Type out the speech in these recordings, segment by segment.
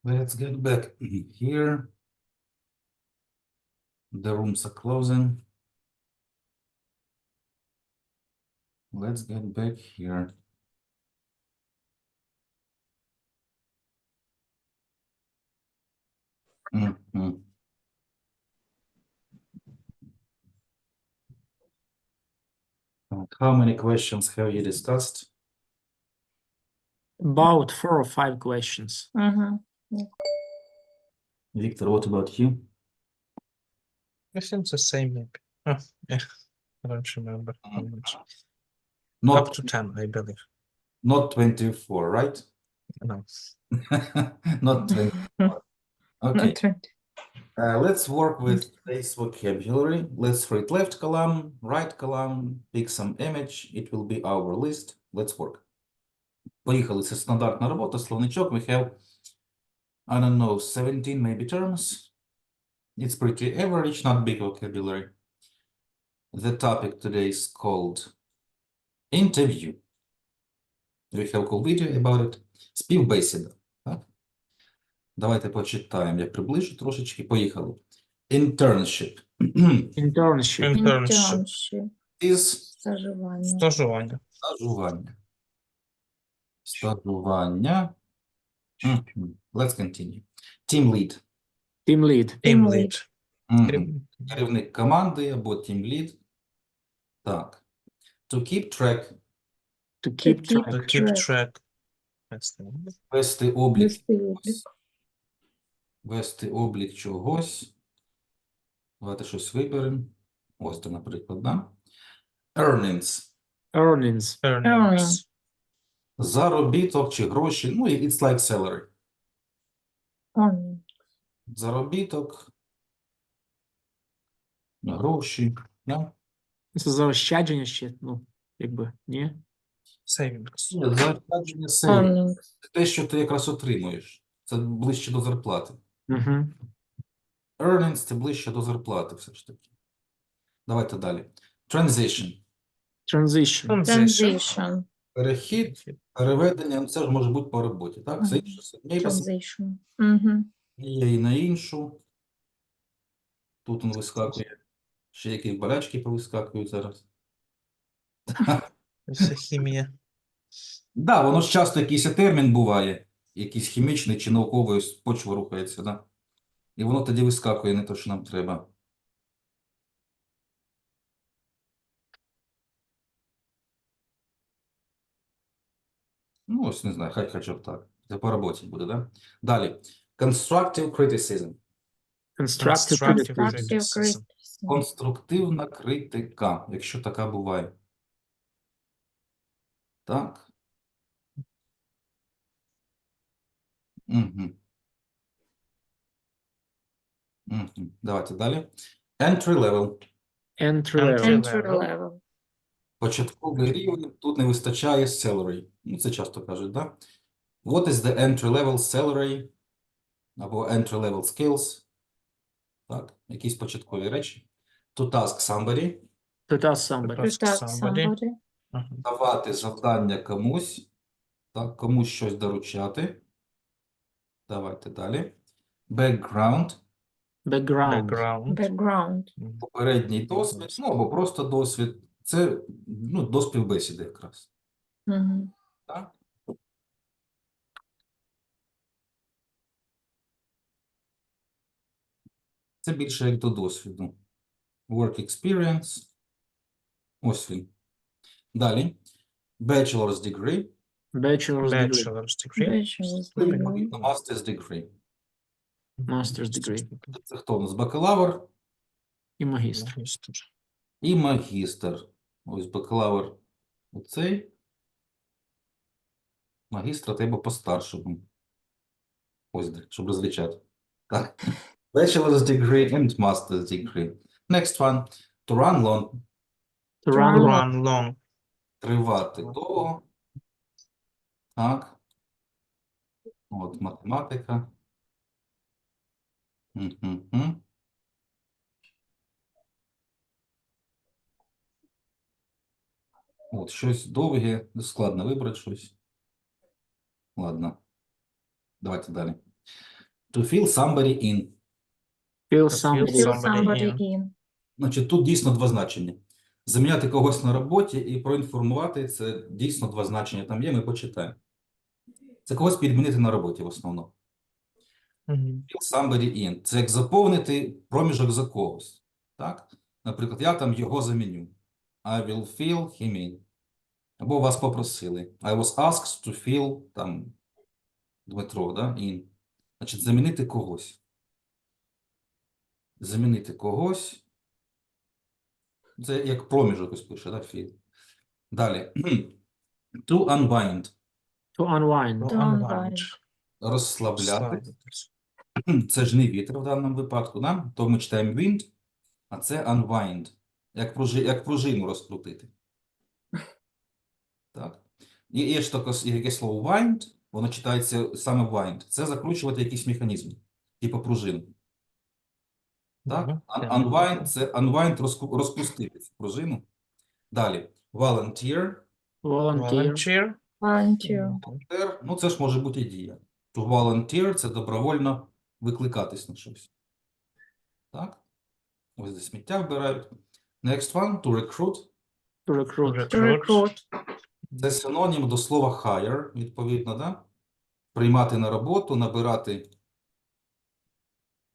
Let's get back here. The rooms are closing. Let's get back here. Mhm. How many questions have you discussed? About 4 or 5 questions. Victor, what about you? I think the same maybe. Oh, yeah. I don't remember how much. Up Not, to 10, I believe. not 24, right? No. Not 24. Okay. Let's work with today's vocabulary. Let's read left column, right column, pick some image. It will be our list. Let's work. Поїхали. Це стандартна робота, словничок. We have, I don't know, 17 maybe terms. It's pretty average, not big vocabulary. The topic today is called interview. We have a cool video about it. Співбесіда. Так? Давайте почитаємо. Я приближу трошечки. Поїхали. Internship. Internship. Internship. Is Стажування. Стажування. стажування. Стажування. Let's continue. Team lead. Team lead. Team lead. Керівник команди або team lead. Так. To keep track. To keep keep track. To keep track. That's the one. Вести облік. Вести облік. Вести облік чогось. Давайте щось виберемо. Ось це, наприклад, да? Earnings. Earnings. Earnings. Заробіток чи гроші. Ну, it's like salary. Заробіток. Гроші. Да? Це заощадження ще, ну, якби, ні? Savings. Ні, заощадження savings. Це те, що ти якраз отримуєш. Це ближче до зарплати. Угу. Earnings – це ближче до зарплати все ж таки. Давайте далі. Transition. Transition. Transition. Перехід, переведення, ну, це ж може бути по роботі, так? Це Transition. є і на іншу. Тут він вискакує. Ще якісь болячки повискакують зараз. Це хімія. Да, воно ж часто якийсь термін буває, якийсь хімічний чи науковий, почва рухається, да? І воно тоді вискакує не те, що нам треба. Ну, ось, не знаю, хай хоча б так. Це по роботі буде, да? Далі. Constructive criticism. Constructive Constructive criticism. criticism. Конструктивна критика, якщо така буває. Так. Угу. Давайте далі. Entry level. Entry Entry level. Entry level. Початковий рівень. Тут не вистачає salary. Ну, це часто кажуть, да? What is the entry level salary? Або entry level skills. Так, якісь початкові речі. To task somebody. To task somebody. Task Task somebody. somebody. Давати завдання комусь. Так, комусь щось доручати. Давайте далі. Background. Background. Background. Background. Попередній досвід. Ну, або просто досвід. Це, ну, до співбесіди якраз. Так? Це більше як до досвіду. Work experience. Ось він. Далі. Bachelor's degree. Bachelor's degree. Bachelor's degree. Bachelor's degree. Master's degree. Master's degree. Це хто у нас? Бакалавр І магістр. Магістр. і магістр. Ось бакалавр оцей. Магістра треба по-старшому. Ось де, щоб розлічати. Так. Bachelor's degree and master's degree. Next one. To run long. To run long. Run long. Тривати довго. Так. От математика. От, щось довге, складно вибрати щось. Ладно. Давайте далі. To fill somebody in. Fill To fill somebody. Fill somebody somebody in. in. Значить, тут дійсно два значення. Заміняти когось на роботі і проінформувати – це дійсно два значення там є, ми почитаємо. Це когось підмінити на роботі в основному. Мгм. Fill somebody in. Це як заповнити проміжок за когось. Так? Наприклад, я там його заміню. I will fill him in. Або вас попросили. I was asked to fill, там, Дмитро, да? In. Значить, замінити когось. Замінити когось. Це як проміжок ось пише, да? Fill. Далі. To unwind. To unwind. To To unwind. Розслабляти. Розслабитись. Це ж не вітер в даному випадку, да? То ми читаємо wind, а це unwind. Як пружину розкрутити. Так. І є ж також яке слово wind, воно читається саме wind. Це закручувати якийсь механізм, типу пружину. Так? Мгм. Unwind – це unwind розпустити цю пружину. Далі. Volunteer. Volunteer. Volunteer. Volunteer. Ну, це ж може бути і дія. To volunteer – це добровольно викликатись на щось. Так? Ось де сміття вбирають. Next one. To recruit. To recruit. To recruit. Це синонім до слова hire, відповідно, да? Приймати на роботу, набирати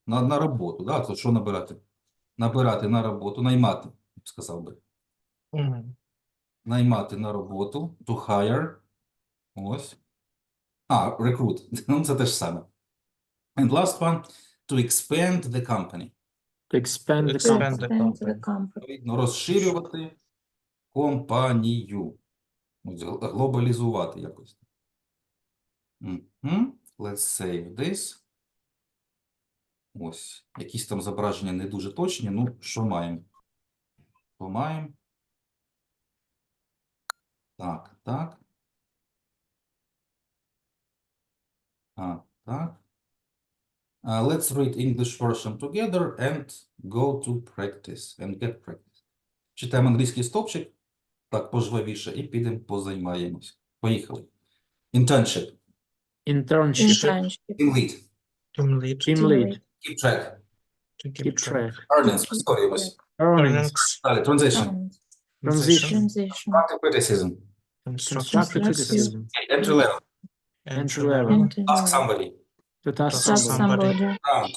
на роботу, да? То що набирати? Набирати на роботу, наймати, я б сказав би. Мгм. Наймати на роботу, to hire. Ось. Recruit. Ну, це те ж саме. And last one, to expand the company. To expand the To Expand company. the expand the company. company. Відповідно, розширювати компанію. Ось, глобалізувати якось. Let's save this. Ось. Якісь там зображення не дуже точні. Ну, що маємо? Що маємо? Так, так. Так. Let's read English version together and go to practice and get practice. Читаємо англійський стовпчик, так пожвавіше, і підемо позаймаємось. Поїхали. Internship. Internship. Internship. Team lead. Team lead. Team lead. Keep track. To Keep track. Earnings. Прискорюємось. Earnings. Earnings. Далі. Transition. Earnings. Transition. Transition. Constructive criticism. Constructive criticism. Entry level. Entry level. level. Entry Ask level. somebody. To task Task Task somebody. somebody. somebody. Ground.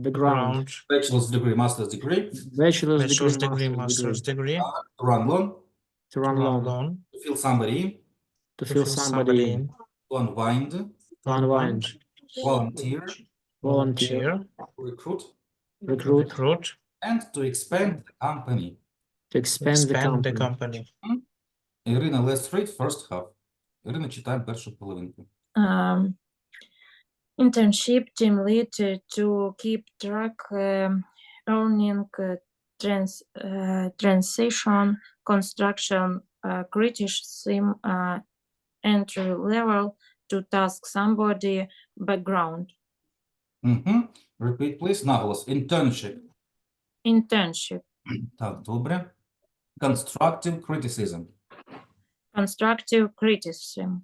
The ground. Ground. Bachelor's degree, master's degree. Bachelor's degree, Bachelor's degree, master's master's degree. degree. To run loan. To run long. Loan. To fill somebody in. To To fill fill somebody in. To unwind. To unwind. Volunteer. Volunteer. To recruit. Recruit. Recruit. And to expand the company. To expand the Expand the company. company. Ірина, let's read first half. Ірина, читаємо першу половинку. Internship team lead to keep track earning transition construction criticism entry level to task somebody background. Repeat, please. Наголос. Internship. Internship. Так, добре. Constructive criticism. Constructive criticism.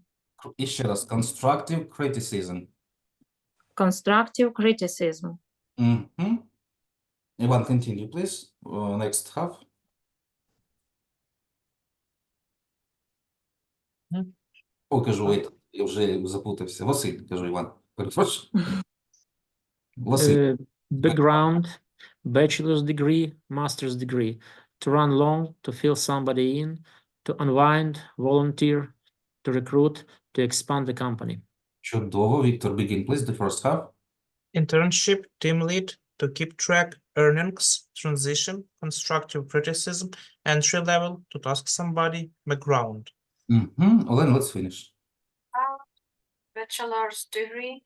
І ще раз. Constructive criticism. Constructive criticism. Іван, continue, please. Next half. Мгм. О, кажу, я вже заплутався. Василь, кажу, Іван. Перепрошую. Василь. Background. Bachelor's degree, master's degree. To run long. To fill somebody in. To unwind. Volunteer. To recruit. To expand the company. Чудово. Віктор, begin, please. The first half. Internship. Team lead. To keep track earnings. Transition. Constructive criticism. Entry level. To task somebody. Background. Олена, let's finish. Bachelor's degree,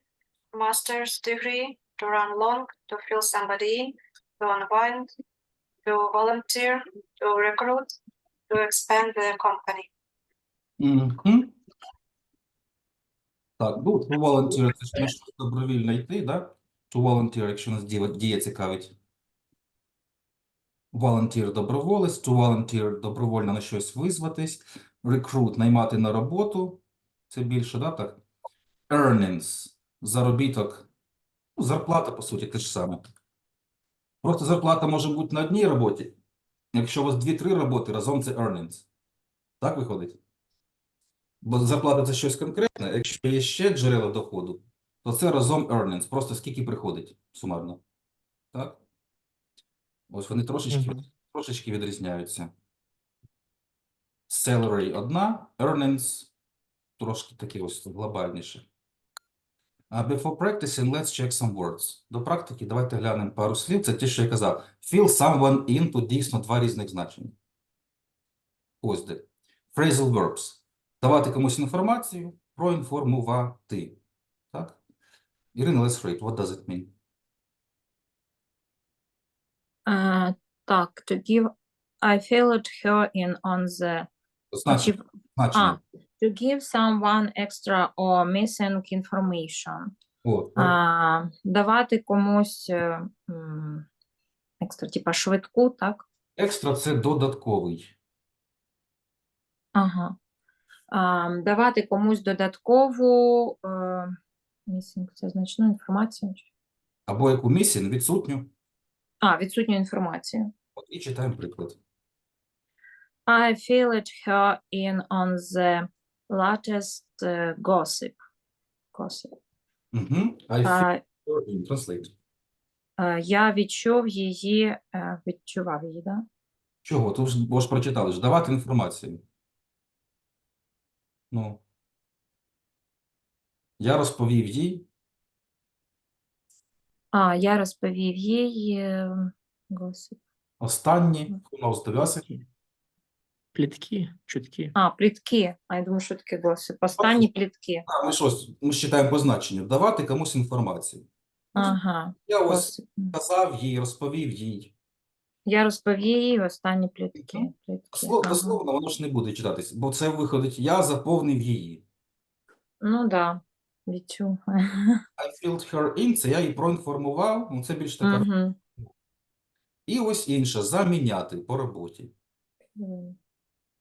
master's degree, to run long, to fill somebody in, to unwind, to volunteer, to recruit, to expand the company. Так, ну, to volunteer, це ж на щось добровільно йти, да? To volunteer, якщо нас дія цікавить. Volunteer – доброволець, to volunteer – добровольно на щось визватись, recruit – наймати на роботу, це більше, да, так? Earnings заробіток, ну, зарплата, по суті, те ж саме. Просто зарплата може бути на одній роботі. Якщо у вас 2-3 роботи, разом це earnings. Так виходить? Бо зарплата – це щось конкретне. Якщо є ще джерела доходу, то це разом earnings. Просто скільки приходить сумарно. Так? Ось вони трошечки відрізняються. Salary – одна, earnings – трошки такі ось глобальніше. Before practicing, let's check some words. До практики давайте глянемо пару слів. Це ті, що я казав. Fill someone in, тут дійсно два різних значення. Ось де. Phrasal verbs. Давати комусь інформацію, проінформувати. Так? Ірина, let's read. What does it mean? Так, to give, I filled her in on the, Значення. to give someone extra or missing information. От, Давати комусь екстра, типа швидку, так? екстра – це додатковий. Ага. Давати комусь додаткову missing, це значну інформацію. Або яку missing, відсутню. Відсутню інформацію. От і читаємо приклад. I filled her in on the latest gossip. Угу. I feel your in. Translate. Я відчував її, да? Чого? Тут ж, бо ж прочитали ж. Давати інформацію. Ну. Я розповів їй. Я розповів їй gossip. Останні. Who knows the gossip? Плітки, чутки. Плітки. Я думаю, що таке gossip. Останні плітки. Ми ж читаємо по значенню. Давати комусь інформацію. Ага. Я ось Gossip. казав їй, розповів їй. Я розповів їй останні плітки. Дословно воно ж не буде читатись, бо це виходить, я заповнив її. Ну, да. Відчув. I filled her in, це я її проінформував, ну це більш така. Мгм. І ось інше, заміняти по роботі.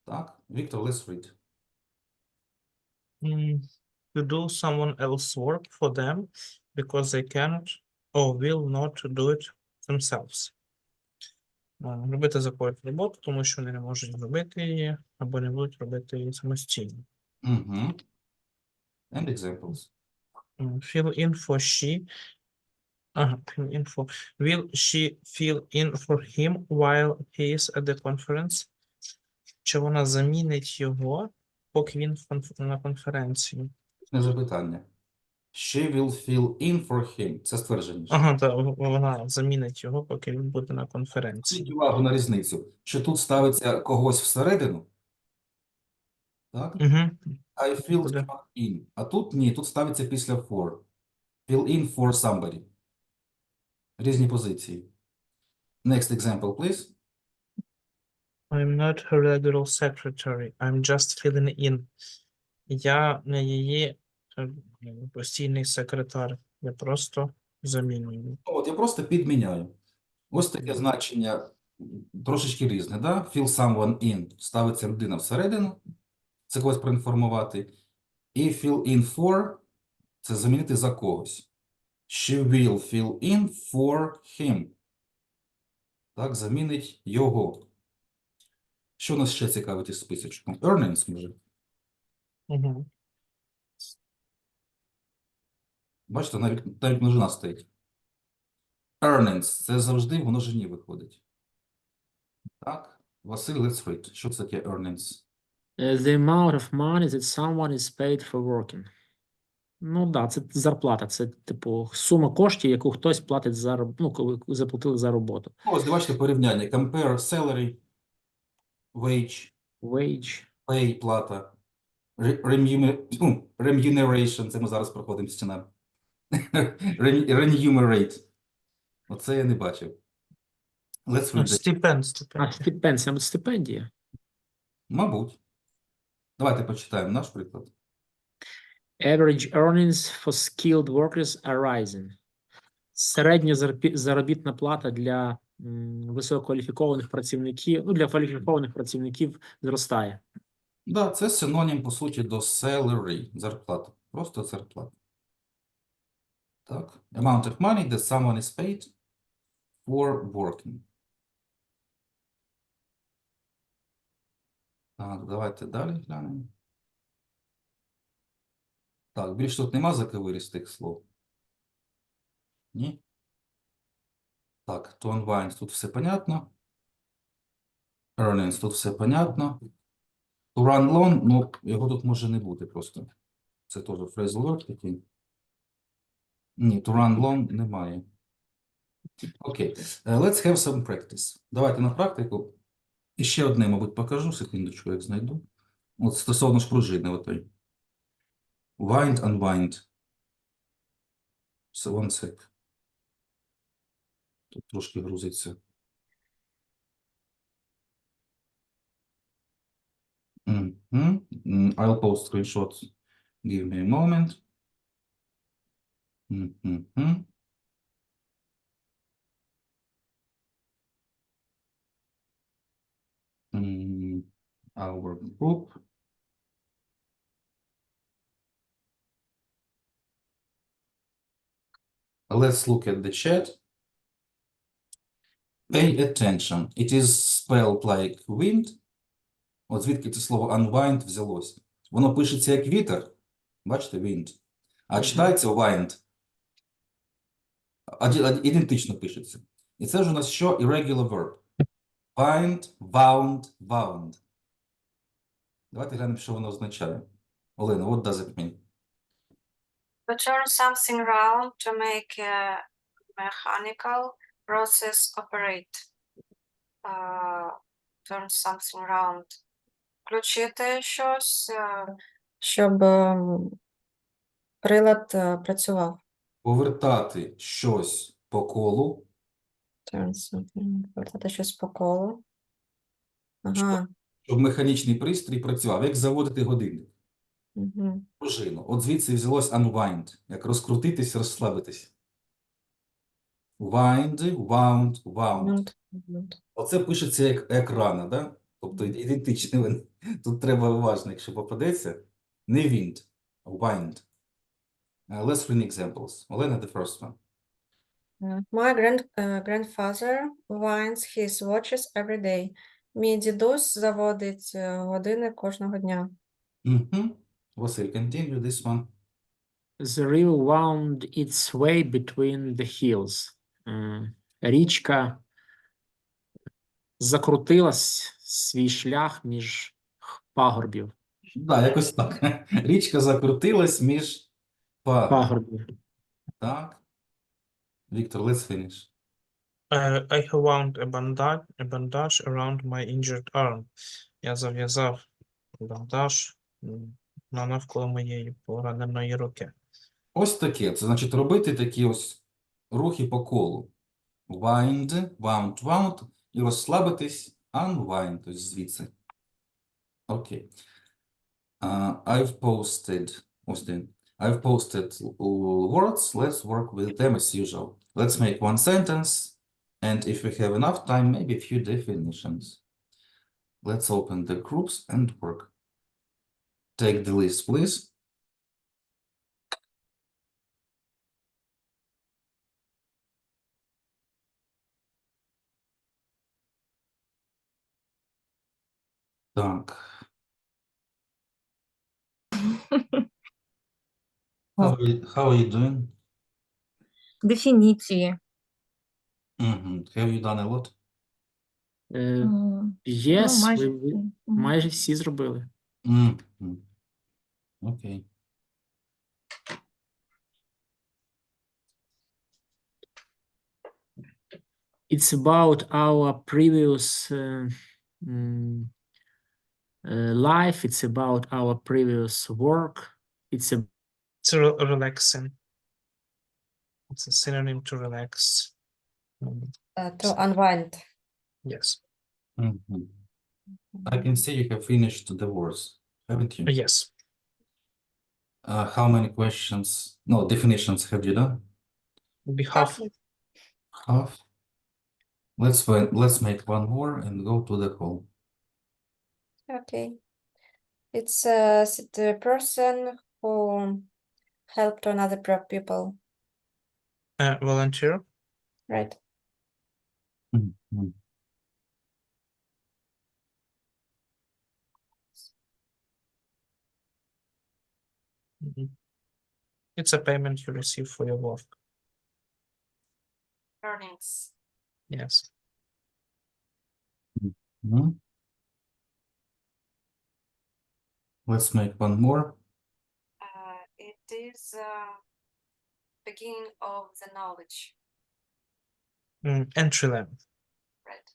Так, Віктор, let's read. To do someone else's work for them because they cannot or will not do it themselves. Робити за когось роботу, тому що вони не можуть зробити її, або не будуть робити її самостійно. Угу. And examples. Fill in for she. Fill in for. Will she fill in for him while he is at the conference? Чи вона замінить його, поки він на конференції? Не запитання. She will fill in for him. Це ствердження. Так, вона замінить його, поки він буде на конференції. Зверніть увагу на різницю, що тут ставиться когось всередину. Так? I filled Буде. her in. А тут ні, тут ставиться після for. Fill in for somebody. Різні позиції. Next example, please. I'm not her regular secretary. I'm just filling in. Я не її постійний секретар. Я просто замінюю. От, я просто підміняю. Ось таке значення трошечки різне, да? Fill someone in. Ставиться людина всередину. Це когось проінформувати. І fill in for – це замінити за когось. She will fill in for him. Так, замінить його. Що нас ще цікавить із списочку? Earnings, може? Бачите, навіть множина стоїть. Earnings – це завжди в множині виходить. Так, Василь, let's read. Що це таке earnings? The amount of money that someone is paid for working. Ну, да, це зарплата. Це, типу, сума коштів, яку хтось платить за, коли заплатили за роботу. Ось, бачите, порівняння. Compare salary, wage, pay, плата, remuneration, це ми зараз проходимо сценар. Remunerate. Оце я не бачив. Let's read it. Стипend. Стипендія. Мабуть. Давайте почитаємо наш приклад. Average earnings for skilled workers are rising. Середня заробітна плата для висококваліфікованих працівників, для кваліфікованих працівників зростає. Да, це синонім, по суті, до salary, зарплата. Просто зарплата. Так. Amount of money that someone is paid for working. Так, давайте далі глянемо. Так, більш тут нема заковиристих слов. Ні? Так, to unwind, тут все понятно. Earnings, тут все понятно. To run long, ну, його тут може не бути просто. Це теж phrasal verb такий. Ні, to run long немає. Окей. Let's have some practice. Давайте на практику. І ще одне, мабуть, покажу, секундочку, як знайду. От стосовно ж пружини, отой. Wind, unwind. So, one sec. Тут трошки грузиться. I'll post screenshots. Give me a moment. Our group. Let's look at the chat. Pay attention. It is spelled like wind. От звідки це слово unwind взялось? Воно пишеться як вітер. Бачите, wind. А читається wind. Ідентично пишеться. І це ж у нас що? Irregular verb. Wind, wound, wound. Давайте глянемо, що воно означає. Олена, what does it mean? To turn something round to make a mechanical process operate. Turn something round. Включити щось, Щоб прилад працював. Повертати щось по колу. Turn something. Повертати щось по колу. Ага. Щоб механічний пристрій працював, як заводити годинник. Угу. Пружину. От звідси взялось unwind, як розкрутитись, розслабитись. Wind, wound, wound. Оце пишеться як рана, да? Тобто ідентичний він. Тут треба уважно, якщо попадеться. Не wind, а wind. Let's read examples. Олена, the first one. My grandfather winds his watches every day. Мій дідусь заводить години кожного дня. Василь, continue this one. The river wound its way between the hills. Річка закрутилась свій шлях між пагорбів. Да, якось так. Річка закрутилась між Пагорбів. Так. Віктор, let's finish. I have wound a bandage around my injured arm. Я зав'язав бандаж навколо моєї пораненої руки. Ось таке. Це значить робити такі ось рухи по колу. Wind, wound, wound. І розслабитись. Unwind. Тобто звідси. Окей. I've posted. Ось де. I've posted words. Let's work with them as usual. Let's make one sentence. And if we have enough time, maybe a few definitions. Let's open the groups and work. Take the list, please. Так. How are you doing? Дефініції. Have you done a lot? Yes, майже. ви майже всі зробили. Okay. It's about our previous life. It's about our previous work. It's a It's relaxing. It's a synonym to relax. To unwind. Yes. I can see you have finished the words, haven't you? Yes. How many questions? No, definitions have you done? Behalf. Half. Let's make one more and go to the whole. Okay. It's the person who helped another people. Volunteer. Right. Mhm. Mhm. It's a payment you receive for your work. Earnings. Yes. Mhm. Let's make one more. It is beginning of the knowledge. Entry level. Right.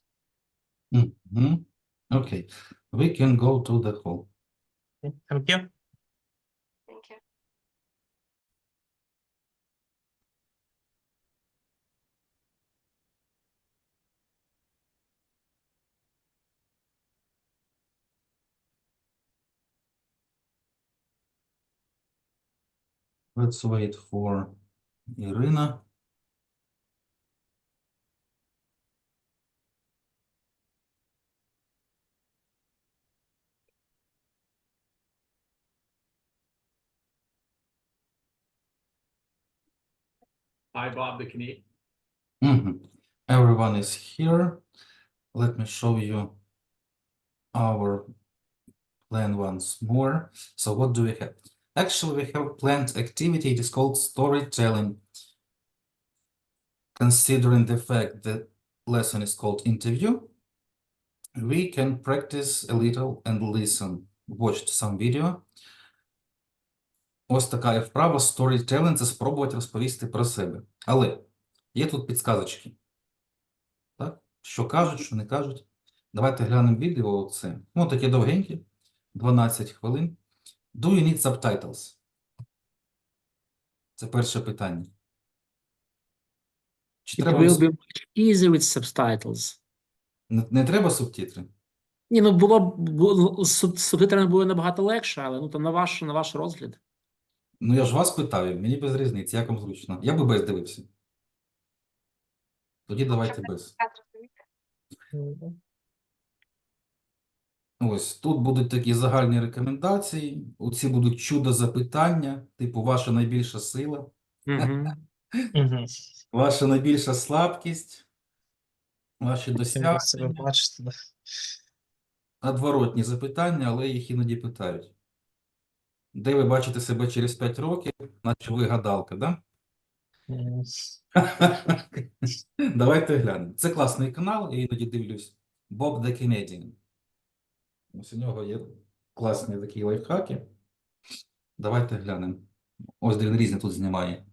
Mhm. Okay, we can go to the hall. Thank you. Thank you. Let's wait for Irina. Hi, Bob the Canadian. Everyone is here. Let me show you our plan once more. So what do we have? Actually, we have planned activity. It is called storytelling. Considering the fact that lesson is called interview, we can practice a little and listen. Watch some video. Ось така вправа storytelling – це спробувати розповісти про себе. Але є тут підсказочки. Так? Що кажуть, що не кажуть. Давайте глянемо відео. Оце. Ну, таке довгеньке. 12 хвилин. Do you need subtitles? Це перше питання. Чи It треба will be much easier with subtitles. не треба субтитри? Ні, ну з субтитрами було набагато легше, але ну то на ваш розгляд. Ну, я ж вас питаю, мені без різниці, як вам зручно. Я би без дивився. Тоді давайте без. Ось, тут будуть такі загальні рекомендації. Оці будуть чудо-запитання, типу, ваша найбільша сила, Угу. ваша найбільша слабкість, ваші Ви себе досягнення. бачите, да? Адворотні запитання, але їх іноді питають. Де ви бачите себе через 5 років, наче ви гадалка, да? М, Давайте глянемо. Це класний канал, я іноді дивлюсь. Bob the Canadian. Ось у нього є класні такі лайфхаки. Давайте глянемо. Ось де він різні тут знімає.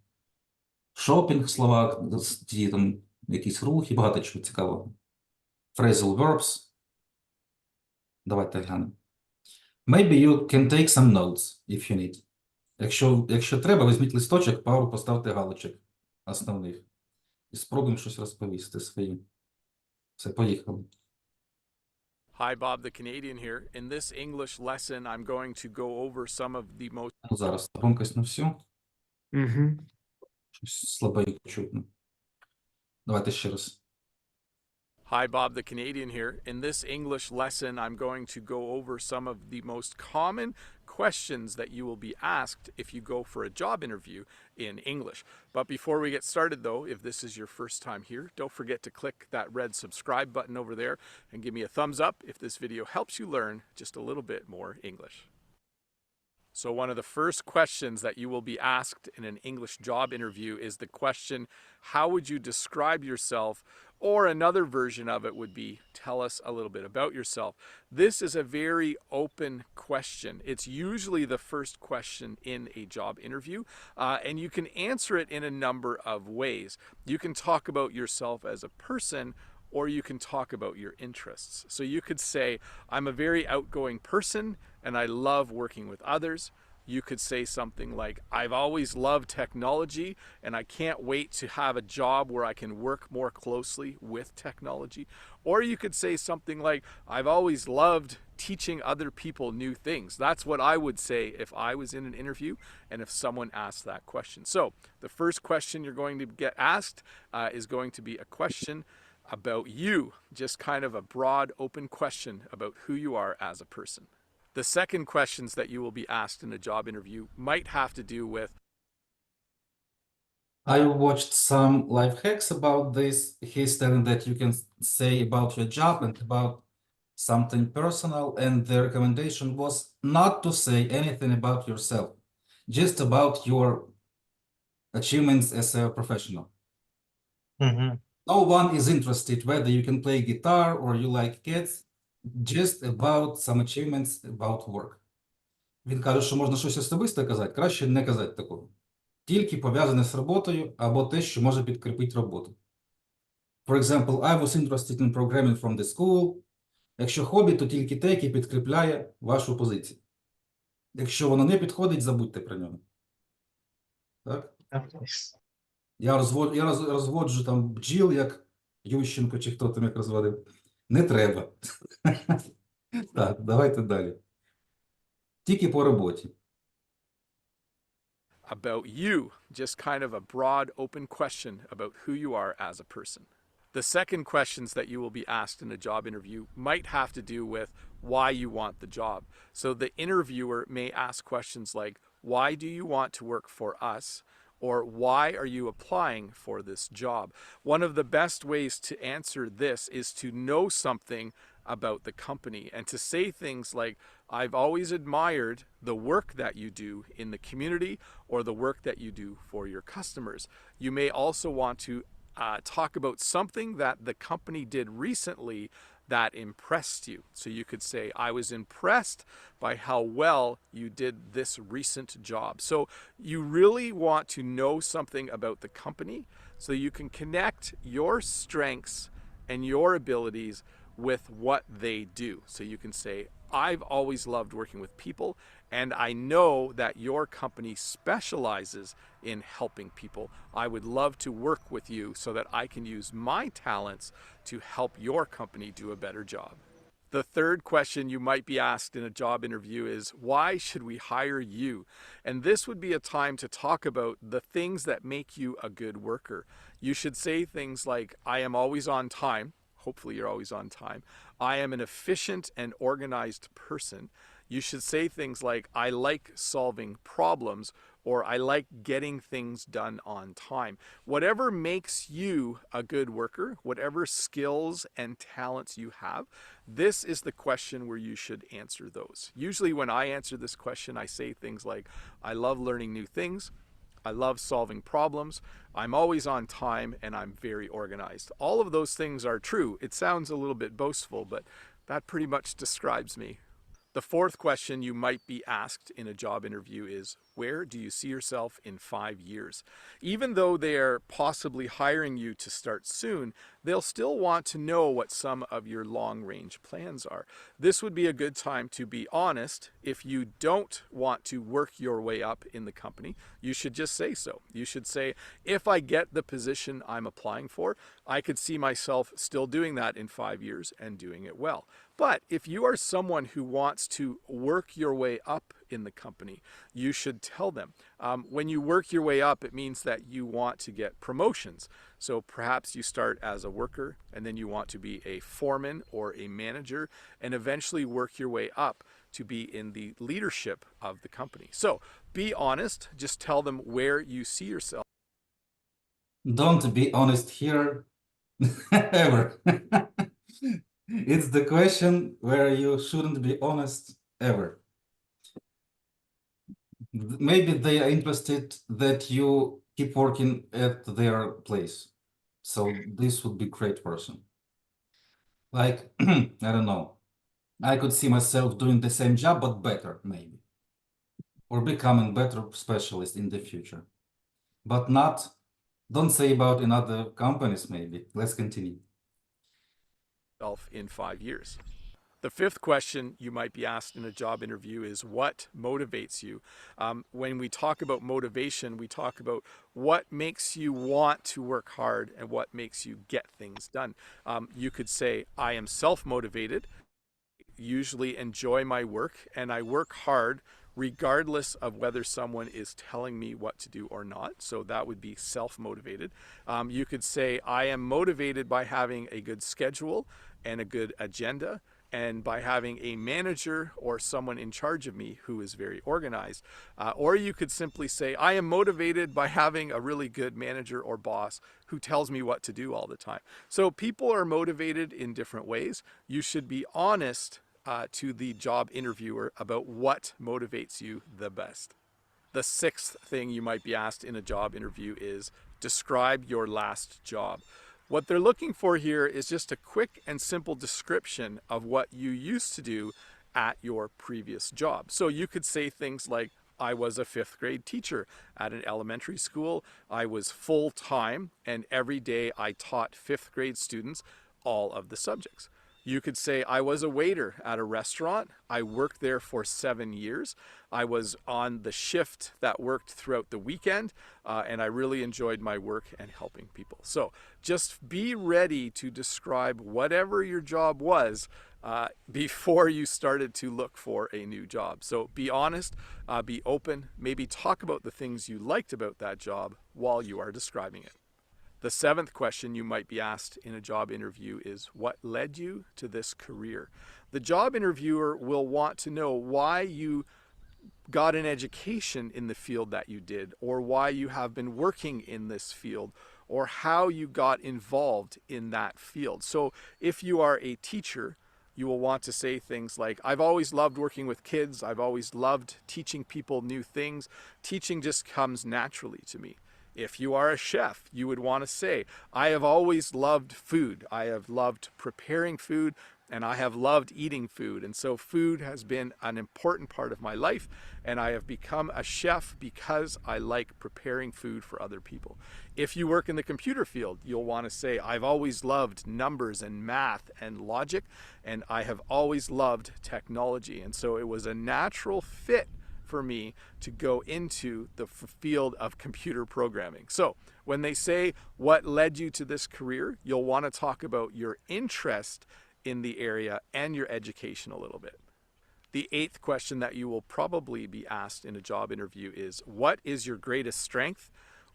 Шопінг в словах, ті там якісь рухи, багато чого цікавого. Phrasal verbs. Давайте глянемо. Maybe you can take some notes, if you need. Якщо треба, візьміть листочок, пару поставте галочок основних. І спробуємо щось розповісти свої. Все, поїхали. Hi, Bob the Canadian here. In this English lesson, I'm going to go over some of the most Ну, зараз громкость на всю. Угу. Щось слабенько чутно. Давайте ще раз. Hi, Bob the Canadian here. In this English lesson, I'm going to go over some of the most common questions that you will be asked if you go for a job interview in English. But before we get started, though, if this is your first time here, don't forget to click that red subscribe button over there and give me a thumbs up if this video helps you learn just a little bit more English. So one of the first questions that you will be asked in an English job interview is the question, how would you describe yourself? Or another version of it would be, tell us a little bit about yourself. This is a very open question. It's usually the first question in a job interview, and you can answer it in a number of ways. You can talk about yourself as a person, or you can talk about your interests. So you could say, I'm a very outgoing person and I love working with others. You could say something like, I've always loved technology and I can't wait to have a job where I can work more closely with technology. Or you could say something like, I've always loved teaching other people new things. That's what I would say if I was in an interview and if someone asked that question. So the first question you're going to get asked is going to be a question about you, just kind of a broad, open question about who you are as a person. The second questions that you will be asked in a job interview might have to do with I watched some life hacks about this. He's telling that you can say about your job and about something personal, and the recommendation was not to say anything about yourself, just about your achievements as a professional. Мгм. No one is interested whether you can play guitar or you like cats, just about some achievements about work. Він каже, що можна щось особисте казати, краще не казати такого. Тільки пов'язане з роботою або те, що може підкріпити роботу. For example, I was interested in programming from the school. Якщо хобі, то тільки те, яке підкріпляє вашу позицію. Якщо воно не підходить, забудьте про нього. Так? Я розводжу там бджіл, як Ющенко, чи хто там як розводив. Не треба. Так, давайте далі. Тільки по роботі. About you, just kind of a broad, open question about who you are as a person. The second questions that you will be asked in a job interview might have to do with why you want the job. So the interviewer may ask questions like, why do you want to work for us? Or why are you applying for this job? One of the best ways to answer this is to know something about the company and to say things like, I've always admired the work that you do in the community or the work that you do for your customers. You may also want to talk about something that the company did recently that impressed you. So you could say, I was impressed by how well you did this recent job. So you really want to know something about the company so you can connect your strengths and your abilities with what they do. So you can say, I've always loved working with people, and I know that your company specializes in helping people. I would love to work with you so that I can use my talents to help your company do a better job. The third question you might be asked in a job interview is, why should we hire you? And this would be a time to talk about the things that make you a good worker. You should say things like, I am always on time. Hopefully you're always on time. I am an efficient and organized person. You should say things like, I like solving problems, or I like getting things done on time. Whatever makes you a good worker, whatever skills and talents you have, this is the question where you should answer those. Usually when I answer this question, I say things like, I love learning new things. I love solving problems. I'm always on time, and I'm very organized. All of those things are true. It sounds a little bit boastful, but that pretty much describes me. The fourth question you might be asked in a job interview is, where do you see yourself in 5 years? Even though they're possibly hiring you to start soon, they'll still want to know what some of your long-range plans are. This would be a good time to be honest. If you don't want to work your way up in the company, you should just say so. You should say, if I get the position I'm applying for, I could see myself still doing that in 5 years and doing it well. But if you are someone who wants to work your way up in the company, you should tell them. When you work your way up, it means that you want to get promotions. So perhaps you start as a worker and then you want to be a foreman or a manager and eventually work your way up to be in the leadership of the company. So be honest, just tell them where you see yourself. Don't be honest here ever. It's the question where you shouldn't be honest ever. Maybe they are interested that you keep working at their place. So this would be great person. Like, I don't know. I could see myself doing the same job, but better, maybe. Or becoming better specialist in the future. But not, don't say about in other companies, maybe. Let's continue. In 5 years. The fifth question you might be asked in a job interview is, what motivates you? When we talk about motivation, we talk about what makes you want to work hard and what makes you get things done. You could say, I am self-motivated, usually enjoy my work, and I work hard regardless of whether someone is telling me what to do or not. So that would be self-motivated. You could say, I am motivated by having a good schedule and a good agenda and by having a manager or someone in charge of me who is very organized. Or you could simply say, I am motivated by having a really good manager or boss who tells me what to do all the time. So people are motivated in different ways. You should be honest to the job interviewer about what motivates you the best. The sixth thing you might be asked in a job interview is describe your last job. What they're looking for here is just a quick and simple description of what you used to do at your previous job. So you could say things like, I was a 5th grade teacher at an elementary school. I was full-time, and every day I taught 5th grade students all of the subjects. You could say, I was a waiter at a restaurant. I worked there for 7 years. I was on the shift that worked throughout the weekend, and I really enjoyed my work and helping people. So just be ready to describe whatever your job was before you started to look for a new job. So be honest, be open, maybe talk about the things you liked about that job while you are describing it. The 7th question you might be asked in a job interview is, what led you to this career? The job interviewer will want to know why you got an education in the field that you did, or why you have been working in this field, or how you got involved in that field. So if you are a teacher, you will want to say things like, I've always loved working with kids. I've always loved teaching people new things. Teaching just comes naturally to me. If you are a chef, you would want to say, I have always loved food. I have loved preparing food, and I have loved eating food. And so food has been an important part of my life, and I have become a chef because I like preparing food for other people. If you work in the computer field, you'll want to say, I've always loved numbers and math and logic, and I have always loved technology. And so it was a natural fit for me to go into the field of computer programming. So when they say, what led you to this career, you'll want to talk about your interest in the area and your education a little bit. The 8th question that you will probably be asked in a job interview is, what is your greatest strength,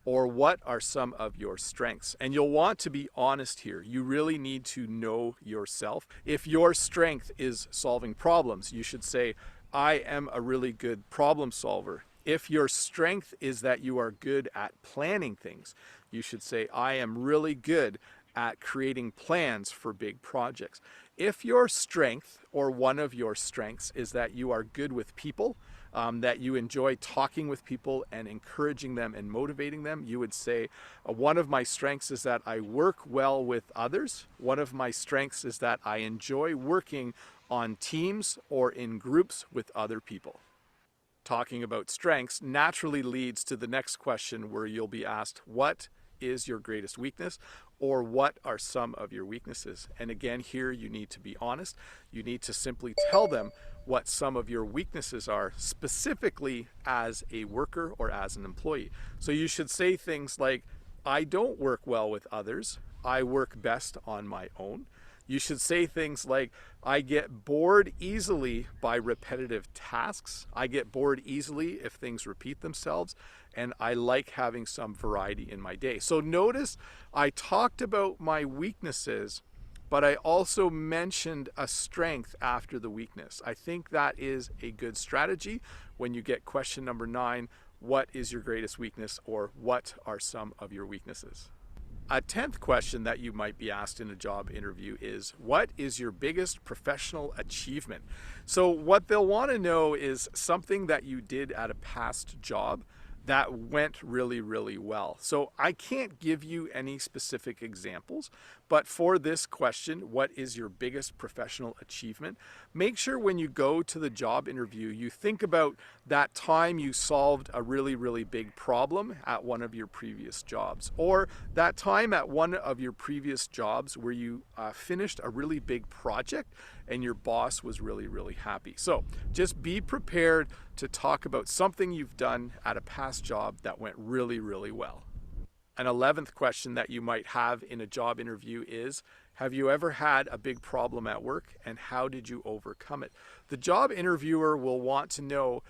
or what are some of your strengths? And you'll want to be honest here. You really need to know yourself. If your strength is solving problems, you should say, I am a really good problem solver. If your strength is that you are good at planning things, you should say, I am really good at creating plans for big projects. If your strength, or one of your strengths, is that you are good with people, that you enjoy talking with people and encouraging them and motivating them, you would say, one of my strengths is that I work well with others. One of my strengths is that I enjoy working on teams or in groups with other people. Talking about strengths naturally leads to the next question, where you'll be asked, what is your greatest weakness, or what are some of your weaknesses? And again, here you need to be honest. You need to simply tell them what some of your weaknesses are, specifically as a worker or as an employee. So you should say things like, I don't work well with others. I work best on my own. You should say things like, I get bored easily by repetitive tasks. I get bored easily if things repeat themselves, and I like having some variety in my day. So notice I talked about my weaknesses, but I also mentioned a strength after the weakness. I think that is a good strategy when you get question number 9, what is your greatest weakness, or what are some of your weaknesses? A 10th question that you might be asked in a job interview is, what is your biggest professional achievement? So what they'll want to know is something that you did at a past job that went really, really well. So I can't give you any specific examples, but for this question, what is your biggest professional achievement? Make sure when you go to the job interview, you think about that time you solved a really, really big problem at one of your previous jobs, or that time at one of your previous jobs where you finished a really big project and your boss was really, really happy. So just be prepared to talk about something you've done at a past job that went really, really well. An 11th question that you might have in a job interview is, have you ever had a big problem at work, and how did you overcome it? The job interviewer will want to know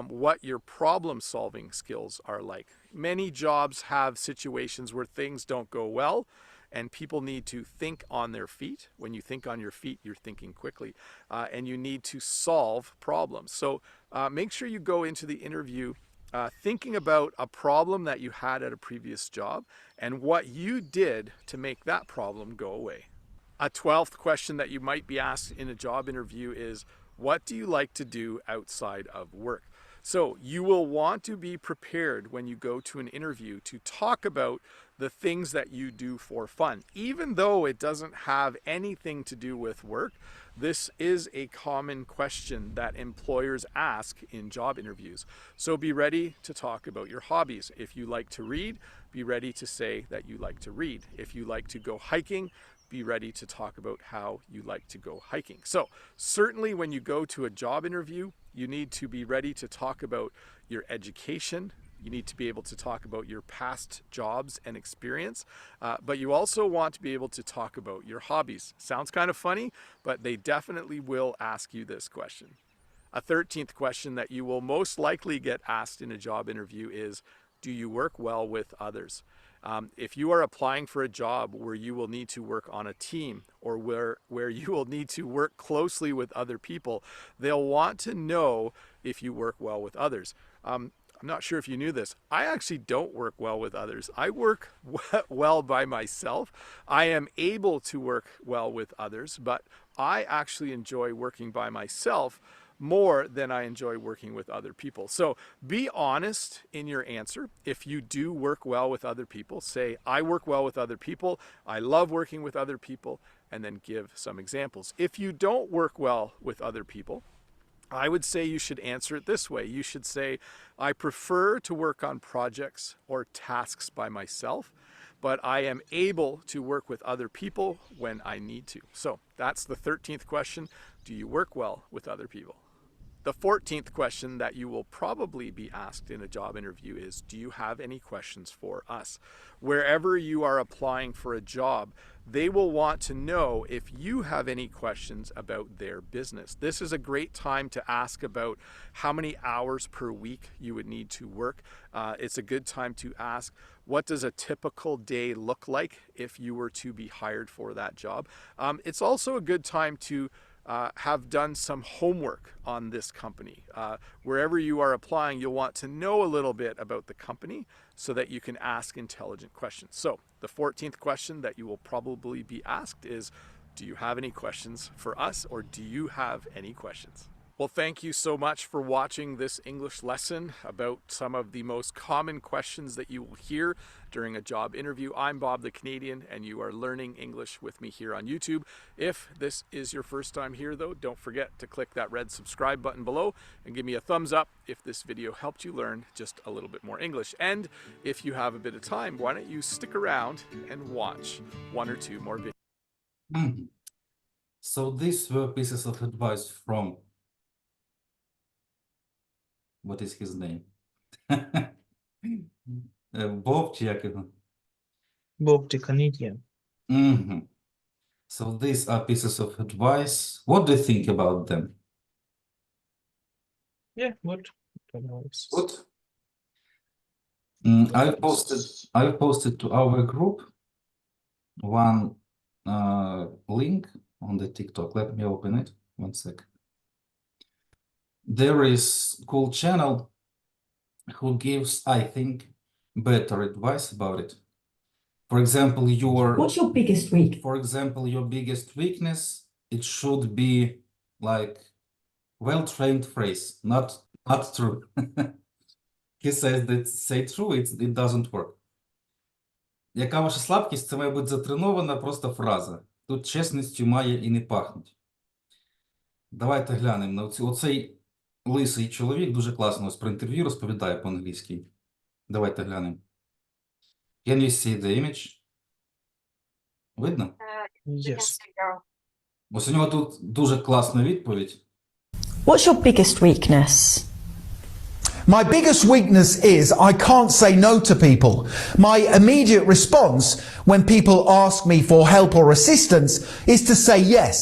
what your problem-solving skills are like. Many jobs have situations where things don't go well, and people need to think on their feet. When you think on your feet, you're thinking quickly, and you need to solve problems. So make sure you go into the interview thinking about a problem that you had at a previous job and what you did to make that problem go away. A 12th question that you might be asked in a job interview is, what do you like to do outside of work? So you will want to be prepared when you go to an interview to talk about the things that you do for fun. Even though it doesn't have anything to do with work, this is a common question that employers ask in job interviews. So be ready to talk about your hobbies. If you like to read, be ready to say that you like to read. If you like to go hiking, be ready to talk about how you like to go hiking. So certainly when you go to a job interview, you need to be ready to talk about your education. You need to be able to talk about your past jobs and experience, but you also want to be able to talk about your hobbies. Sounds kind of funny, but they definitely will ask you this question. A 13th question that you will most likely get asked in a job interview is, do you work well with others? If you are applying for a job where you will need to work on a team or where you will need to work closely with other people, they'll want to know if you work well with others. I'm not sure if you knew this. I actually don't work well with others. I work well by myself. I am able to work well with others, but I actually enjoy working by myself more than I enjoy working with other people. So be honest in your answer. If you do work well with other people, say, I work well with other people, I love working with other people, and then give some examples. If you don't work well with other people, I would say you should answer it this way. You should say, I prefer to work on projects or tasks by myself, but I am able to work with other people when I need to. So that's the 13th question. Do you work well with other people? The 14th question that you will probably be asked in a job interview is, do you have any questions for us? Wherever you are applying for a job, they will want to know if you have any questions about their business. This is a great time to ask about how many hours per week you would need to work. It's a good time to ask, what does a typical day look like if you were to be hired for that job? It's also a good time to have done some homework on this company. Wherever you are applying, you'll want to know a little bit about the company so that you can ask intelligent questions. So the 14th question that you will probably be asked is, do you have any questions for us, or do you have any questions? Well, thank you so much for watching this English lesson about some of the most common questions that you will hear during a job interview. I'm Bob the Canadian, and you are learning English with me here on YouTube. If this is your first time here, though, don't forget to click that red subscribe button below and give me a thumbs up if this video helped you learn just a little bit more English. And if you have a bit of time, why don't you stick around and watch one or two more videos. So these were pieces of advice from, what is his name? Bob чи як його? Bob the Canadian. So these are pieces of advice. What do you think about them? Yeah, good. Good. I posted to our group one link on the TikTok. Let me open it. 1 sec. There is cool channel who gives, I think, better advice about it. For example, What's your biggest weakness? For example, your biggest weakness, it should be like well-trained phrase, not true. He says that say true, it doesn't work. Яка ваша слабкість? Це має бути затренована просто фраза. Тут чесністю має і не пахнуть. Давайте глянемо на оцей лисий чоловік дуже класно про інтерв'ю розповідає по-англійськи. Давайте глянемо. Can you see the image? Видно? You can Yes. see your Ось у нього тут дуже класна відповідь. What's your biggest weakness? My biggest weakness is I can't say no to people. My immediate response when people ask me for help or assistance is to say yes,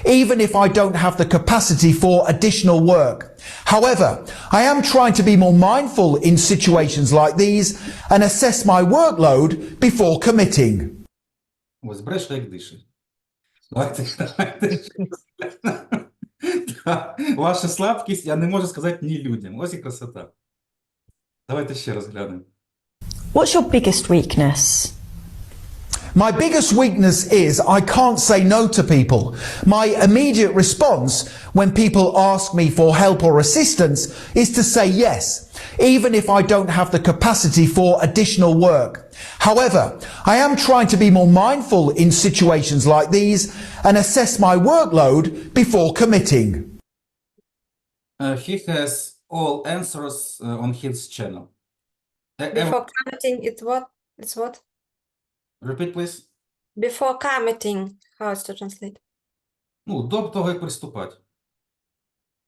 even if I don't have the capacity for additional work. However, I am trying to be more mindful in situations like these and assess my workload before committing. Ось бреше, як дише. Давайте. Так, ваша слабкість, я не можу сказати ні людям. Ось і красота. Давайте ще раз глянемо. What's your biggest weakness? My biggest weakness is I can't say no to people. My immediate response when people ask me for help or assistance is to say yes, even if I don't have the capacity for additional work. However, I am trying to be more mindful in situations like these and assess my workload before committing. He has all answers on his channel. Before committing, it's what? It's what? Repeat, please. Before committing, how it's to translate? Ну, до того, як приступати.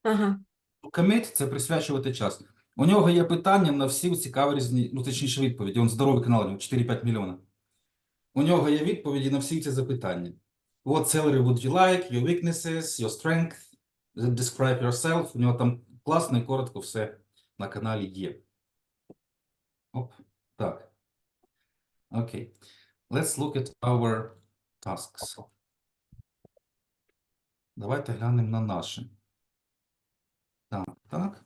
Ага. Commit – це присвячувати час. У нього є питання на всі цікаві різні, ну, точніше відповіді. Він здоровий канал, у нього 4-5 мільйона. У нього є відповіді на всі ці запитання. What salary would you like? Your weaknesses, your strength, describe yourself. У нього там класно і коротко все на каналі є. Оп, так. Окей. Let's look at our tasks. Давайте глянемо на наші. Так.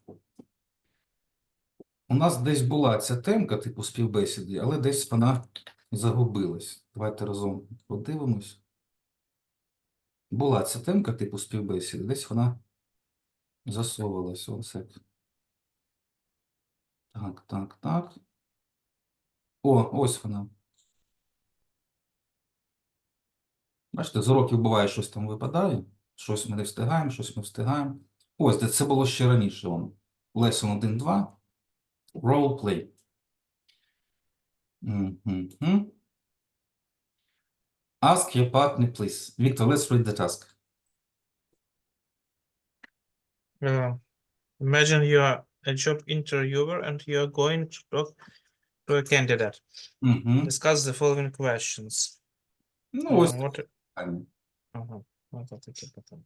У нас десь була ця темка, типу співбесіди, але десь вона загубилась. Давайте разом подивимось. Була ця темка, типу співбесіди, десь вона засовувалась. Так. О, ось вона. Бачите, з уроків буває, щось там випадає. Щось ми не встигаємо, щось ми встигаємо. Ось, де це було ще раніше. Lesson 1-2. Role play. Ask your partner, please. Victor, let's read the task. Imagine you are a job interviewer and you are going to talk to a candidate. Discuss the following questions. Ну, ось What... питання. Ага. Ось таке питання.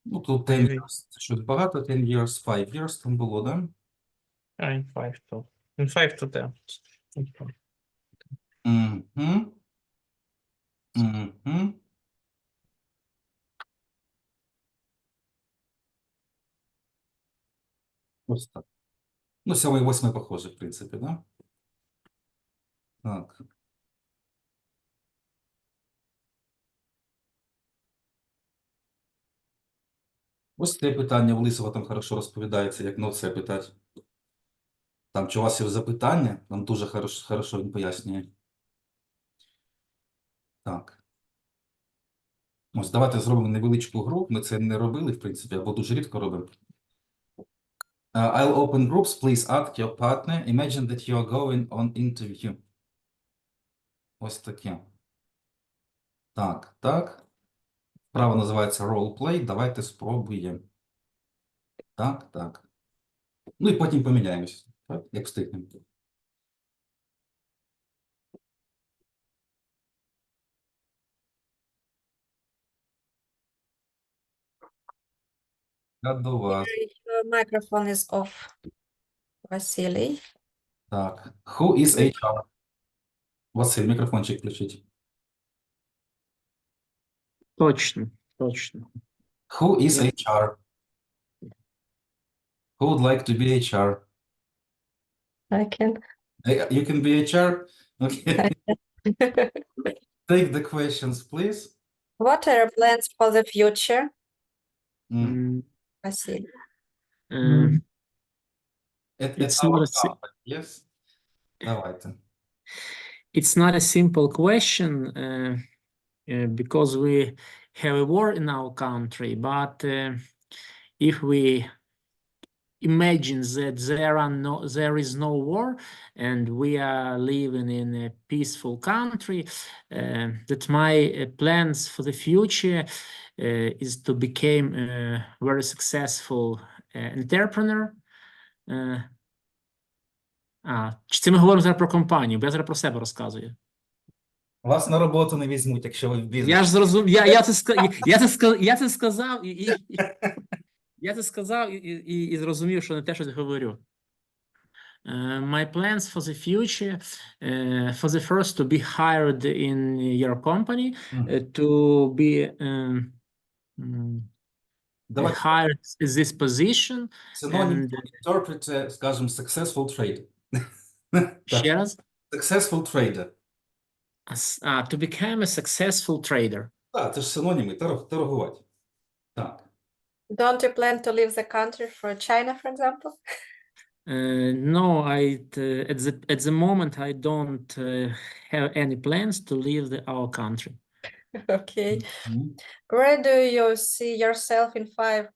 Ну, тут 10 years. Це щось багато. 10 years, 5 years там було, да? In 5 to 10. Ось так. Ну, 7 і 8 похоже, в принципі, да? Так. Ось це питання в Лисова там хорошо розповідається, як на це питати. Там, чи у вас є запитання, там дуже хорошо він пояснює. Так. Ось, давайте зробимо невеличку гру. Ми це не робили, в принципі, або дуже рідко робимо. I'll open groups. Please ask your partner. Imagine that you are going on interview. Ось таке. Так. Вправа називається role play. Давайте спробуємо. Так. Ну і потім поміняємось. Так, як встигнемо. Я до вас. Your microphone is off, Vasily. Так. Who is HR? Василь, мікрофончик включіть. Точно. Who is HR? Who would like to be HR? I can. You can be HR? Okay. Take the questions, please. What are your plans for the future, Mm. Vasily? At It's our not a si- company, yes? Давайте. It's not a simple question because we have a war in our country, but if we imagine that there is no war and we are living in a peaceful country, that my plans for the future is to become a very successful entrepreneur. Чи це ми говоримо зараз про компанію, бо я зараз про себе розказую. Вас на роботу не візьмуть, якщо ви в бізнесі. Я ж зрозумів, я це сказав і зрозумів, що не те, що я говорю. My plans for the future, for the first to be hired in your company, to be Давайте hired in this position, синонім and interpret це, скажімо, successful trade. ще раз, Successful trader. to become a successful trader. Так, це ж синоніми, торгувати. Так. Don't you plan to leave the country for China, for example? No, at the moment I don't have any plans to leave our country. Okay. Мгм. Where do you see yourself in 5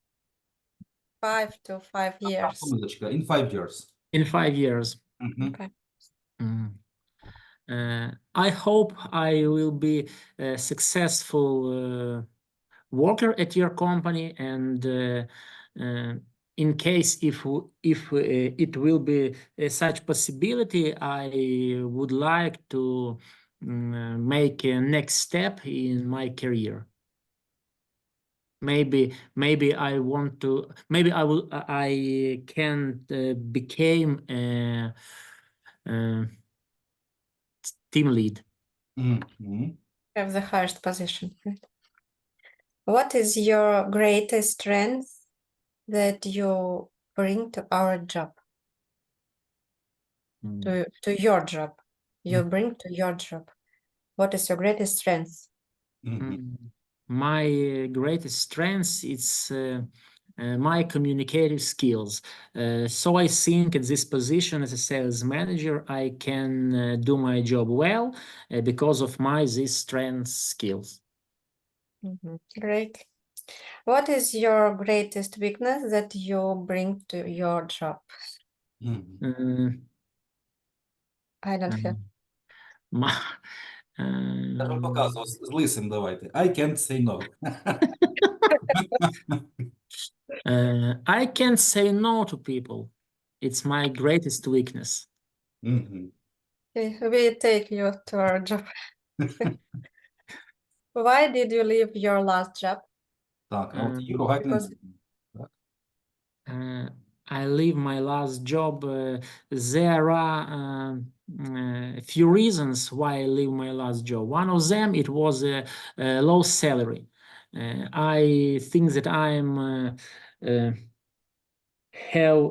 to 5 years? Секундочка, in 5 years. In 5 years. Мгм. Okay. I hope I will be a successful worker at your company, and in case if it will be such possibility, I would like to make a next step in my career. Maybe I want to. Maybe I can become a team lead. Мгм. Have the highest position, right? What is your greatest strength that you bring to our job? To your job. You bring to your job. What is your greatest strength? Мгм. My greatest strength is my communicative skills. So I think at this position as a sales manager, I can do my job well because of these strength skills. Great. What is your greatest weakness that you bring to your job? Мгм. I don't have. Я ж вам показував, з лисим давайте. I can't say no. I can't say no to people. It's my greatest weakness. Мгм. Okay, we take you to our job. Why did you leave your last job? Так, а от Юро Гайден. Because I leave my last job. There are a few reasons why I leave my last job. One of them, it was a low salary. I think that I'm have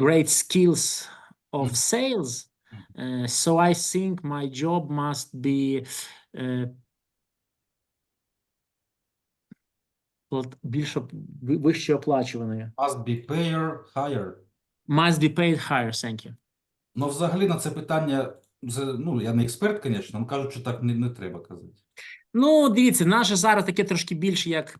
great skills of sales, so I think my job must be більш вище оплачуваною. Must be payer higher. Must be paid higher, thank you. Ну, взагалі на це питання, ну, я не експерт, звісно, але кажуть, що так не треба казати. Ну, дивіться, наше зараз таке трошки більше як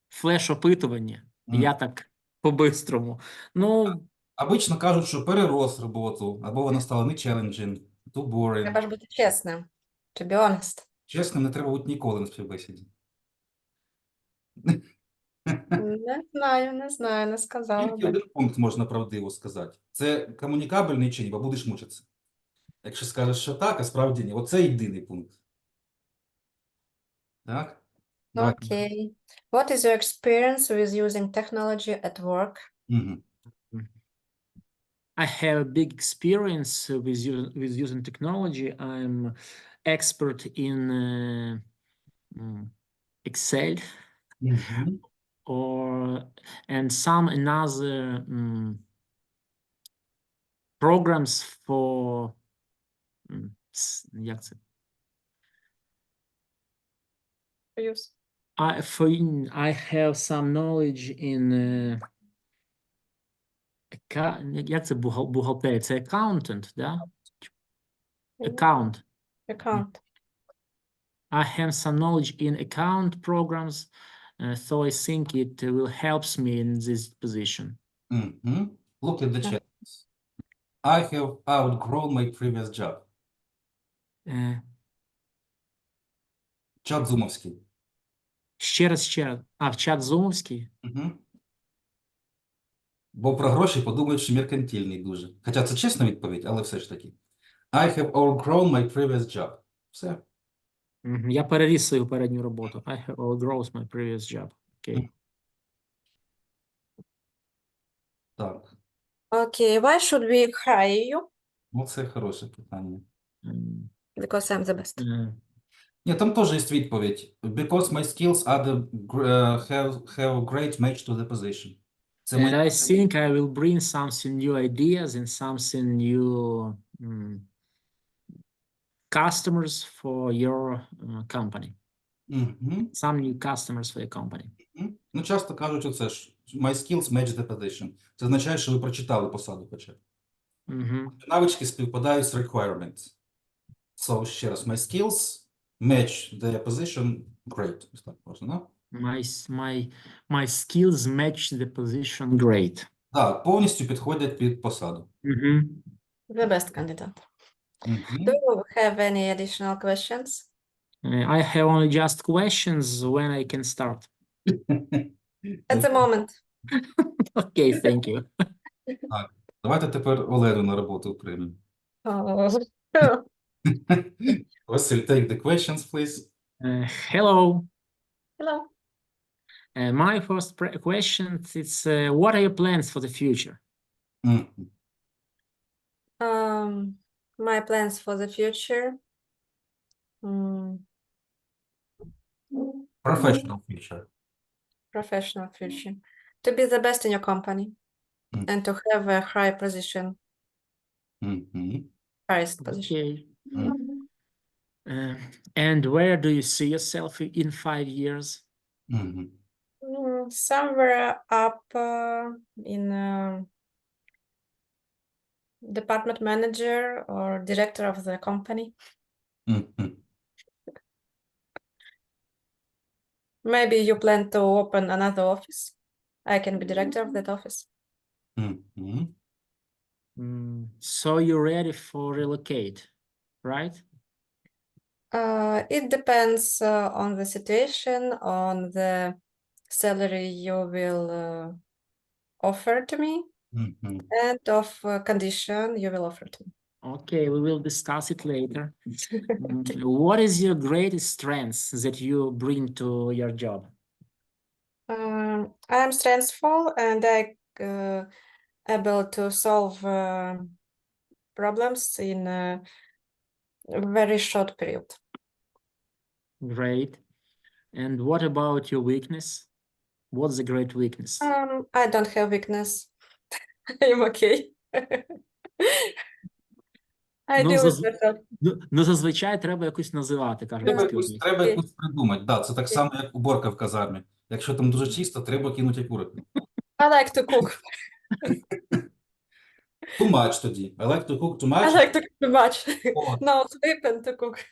флеш-опитування. Я так по-бистрому. Ну, Обично кажуть, що перерос роботу, або вона стала не challenging, too boring. треба ж бути чесним. To be honest. Чесним не треба бути ніколи на співбесіді. Не знаю, не сказала Тільки би. один пункт можна правдиво сказати. Це комунікабельний чи ні, бо будеш мучитися. Якщо скажеш, що так, а справді ні. Оце єдиний пункт. Так? Давай. Okay. What is your experience with using technology at work? Мгм. I have a big experience with using technology. I'm expert in Excel Мгм. and some another programs for як це? Use. I have some knowledge in як це бухгалтерія? Це accountant, да? Account. Account. I have some knowledge in account programs, so I think it will help me in this position. Мгм. Look at the chance. I have outgrown my previous job. Чат зумовський. Ще раз. В чат зумовський? Мгм. Бо про гроші подумають, що меркантильний дуже. Хоча це чесна відповідь, але все ж таки. I have outgrown my previous job. Все. Я переріс свою передню роботу. I have outgrown my previous job. Okay. Так, Okay, why should we hire you? ну це хороше питання. Mm, Because I'm the best. Ні, там теж є відповідь. Because my skills are have great match to the position. Це And I think I will bring something new ideas and something new customers for your company. Мгм. Some new customers for your company. Ну, часто кажуть оце ж. My skills match the position. Це означає, що ви прочитали посаду хоча б. Mhm. Навички співпадають з requirements. So, ще раз, my skills match the position great. Ось так можна, да? My skills match the position great. Так, повністю підходять під посаду. Mhm. The best candidate. Мгм. Do you have any additional questions? I have only just questions when I can start. At the moment. Okay, thank you. Так, давайте тепер Олену на роботу приймемо. Oh. Василь, take the questions, please. Hello. Hello. My first question is what are your plans for the future? Мгм. My plans for the future. Professional future. Professional future. To be the best in your company Mm. and to have a high position, Мгм. highest position. Okay. Mm. And where do you see yourself in 5 years? Мгм. Somewhere up in department manager or director of the company. Мгм. Maybe you plan to open another office. I can be director of that office. Мгм. So you're ready for relocate, right? It depends on the situation, on the salary you will offer to me, Мгм. and of condition you will offer to me. Okay, we will discuss it later. What is your greatest strength that you bring to your job? I'm strengthful and I able to solve problems in a very short period. Great. And what about your weakness? What's the great weakness? I don't have weakness. I'm okay. I Ну, deal with myself. Ну, зазвичай треба якусь називати, каже Треба співник. треба якусь придумати. Да, це так само, як уборка в казармі. Якщо там дуже чисто, треба кинути акуратно. I like to cook. Too much тоді. I like to cook too I much. like to cook too much. О, No sleep and to cook.